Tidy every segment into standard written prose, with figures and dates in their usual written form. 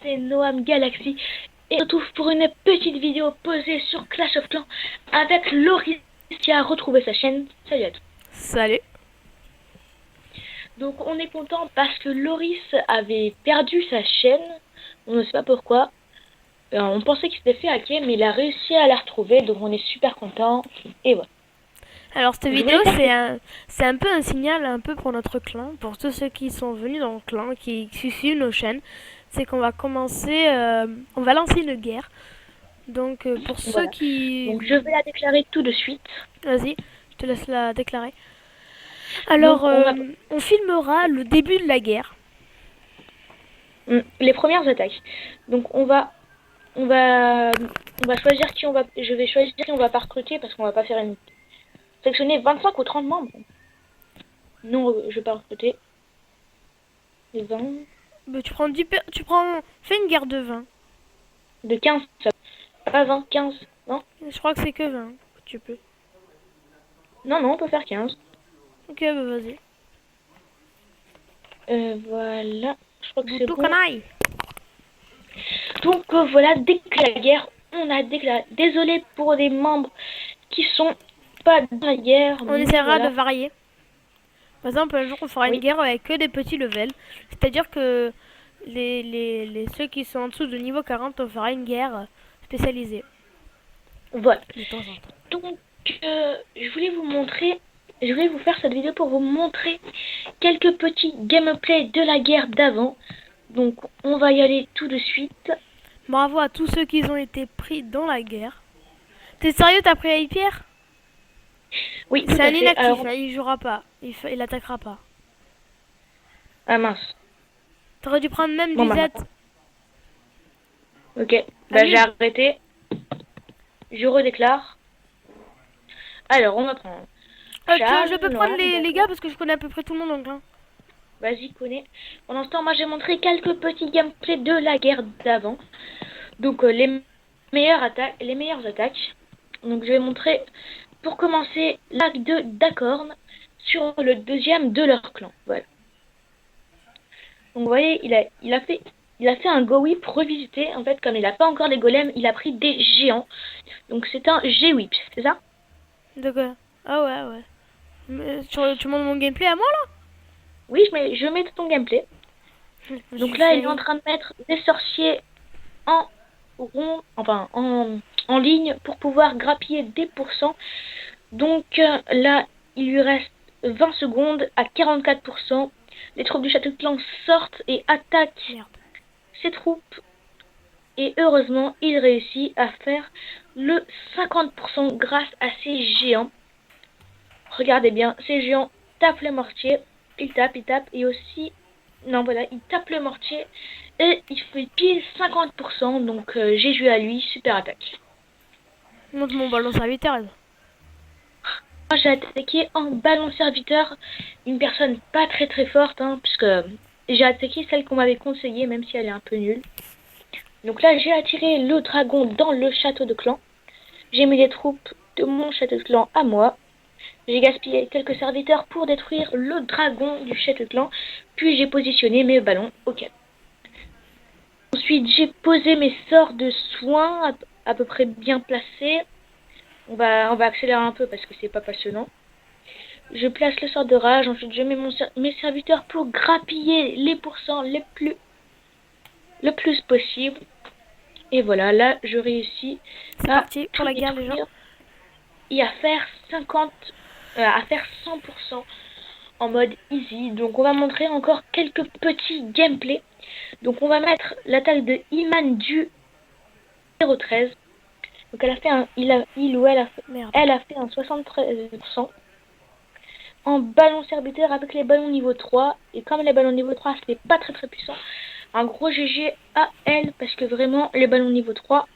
c'est Noam Galaxy et on se retrouve pour une petite vidéo posée sur Clash of Clans avec Loris qui a retrouvé sa chaîne. Salut à tous. Salut. Donc on est content parce que Loris avait perdu sa chaîne, on ne sait pas pourquoi. On pensait qu'il s'était fait hacker mais il a réussi à la retrouver, donc on est super content et voilà. Alors cette Je vidéo voulais faire... c'est un peu un signal un peu pour notre clan, pour tous ceux qui sont venus dans le clan, qui suivent nos chaînes. C'est qu'on va commencer, on va lancer une guerre. Donc pour ceux Voilà. qui... Donc je vais la déclarer tout de suite. Vas-y, je te laisse la déclarer. Donc Alors on va on filmera le début de la guerre. les premières attaques. Donc on va choisir qui on va. Je vais choisir qui on va pas recruter parce qu'on va pas faire une. Sélectionner 25 ou 30 membres. Non, je vais pas recruter. Les 20. Bah, tu prends... Fais une guerre de 20. De 15. Ça... Pas 20, 15. Non, Je crois que c'est que 20. Tu peux. non, on peut faire 15. Ok, bah vas-y. Voilà. Je crois que c'est Boutou bon. canaille. Donc voilà, dès que la guerre, on a déclaré. Désolé pour des membres qui sont pas dans la guerre. On Mais essaiera de voilà. varier. Par exemple, un jour, on fera une Oui, guerre avec que des petits levels. C'est-à-dire que ceux qui sont en dessous de niveau 40, on fera une guerre spécialisée. voilà. De temps en temps. Donc, je voulais vous montrer, je voulais vous faire cette vidéo pour vous montrer quelques petits gameplays de la guerre d'avant. Donc, on va y aller tout de suite. Bravo à tous ceux qui ont été pris dans la guerre. T'es sérieux, t'as pris Hyper? Oui, tout C'est à un fait. inactif, Alors, hein, il jouera pas. Il attaquera pas. ah mince. T'aurais dû prendre même Bon, du bah, Z. ok. Bah, j'ai Annule. arrêté. Je redéclare. Alors, on va prendre Charles, Je peux prendre Noam, les gars d'accord. parce que je connais à peu près tout le monde dans le clan. Vas-y, connais. Pendant ce temps, moi, j'ai montré quelques petits gameplays de la guerre d'avant. Donc, les meilleures attaques. Donc, je vais montrer, pour commencer, l'arc de Dacorn sur le deuxième de leur clan. Voilà. Donc, vous voyez, il a fait un Go Whip revisité. En fait, comme il n'a pas encore les golems, il a pris des géants. Donc, c'est un G-Whip, c'est ça? D'accord. Ah ouais. Mais tu montres mon gameplay à moi Oui, je mets ton gameplay. là? Donc là, il est en train de mettre des sorciers en rond, enfin en ligne pour pouvoir grappiller des pourcents. Donc là, il lui reste 20 secondes à 44%. Les troupes du château de clan sortent et attaquent Merde. ses troupes. Et heureusement, il réussit à faire le 50% grâce à ces géants. Regardez bien, ces géants tapent les mortiers. Ils tapent, et aussi... Non, voilà, il tape le mortier et il fait pile 50%. Donc j'ai joué à lui, super attaque. Montre mon ballon serviteur. Moi, j'ai attaqué en ballon serviteur, une personne pas très forte, hein, puisque j'ai attaqué celle qu'on m'avait conseillée, même si elle est un peu nulle. Donc là, j'ai attiré le dragon dans le château de clan. J'ai mis des troupes de mon château de clan à moi. J'ai gaspillé quelques serviteurs pour détruire le dragon du château de clan. Puis j'ai positionné mes ballons au calme. Ensuite, j'ai posé mes sorts de soins à peu près bien placés. On va accélérer un peu parce que c'est pas passionnant. Je place le sort de rage. Ensuite, je mets mes serviteurs pour grappiller les pourcents le plus possible. Et voilà, là, je réussis C'est à parti pour tout la guerre, les gens. détruire et à faire 100% en mode easy. Donc, on va montrer encore quelques petits gameplays. Donc, on va mettre l'attaque de Iman du 013. Donc, elle a fait Merde. elle a fait un 73% en ballon serviteur avec les ballons niveau 3. Et comme les ballons niveau 3, c'est pas très puissant, un gros GG à elle parce que vraiment, les ballons niveau 3,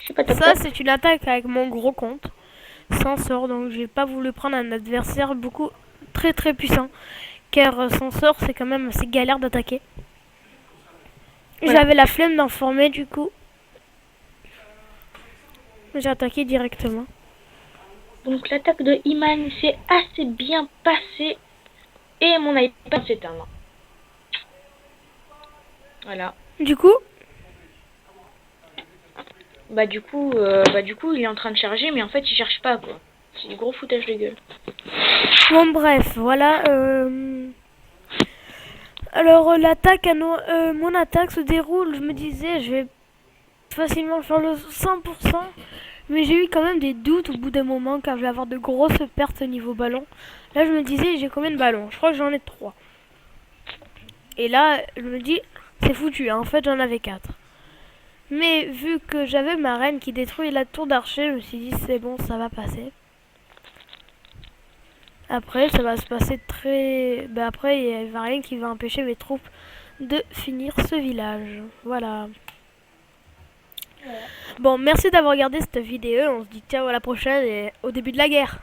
c'est pas top. Ça, c'est une attaque avec mon gros compte. Sans sort, donc j'ai pas voulu prendre un adversaire beaucoup très puissant. Car sans sort, c'est quand même assez galère d'attaquer. Voilà. J'avais la flemme d'en former du coup. J'ai attaqué directement. Donc l'attaque de Iman s'est assez bien passée et mon iPad s'éteint. Voilà. Du coup, du coup, il est en train de charger, mais en fait, il cherche pas, quoi. C'est du gros foutage de gueule. bon bref, voilà. Alors l'attaque, mon attaque se déroule. Je me disais, je vais facilement faire le 100%. Mais j'ai eu quand même des doutes au bout d'un moment car je vais avoir de grosses pertes au niveau ballon. Là je me disais j'ai combien de ballons? Je crois que j'en ai 3. Et là je me dis c'est foutu, hein. En fait j'en avais 4. Mais vu que j'avais ma reine qui détruit la tour d'archer, je me suis dit c'est bon, ça va passer. Après ça va se passer très... après il n'y a rien qui va empêcher mes troupes de finir ce village. Voilà. Bon, merci d'avoir regardé cette vidéo. On se dit ciao à la prochaine et au début de la guerre.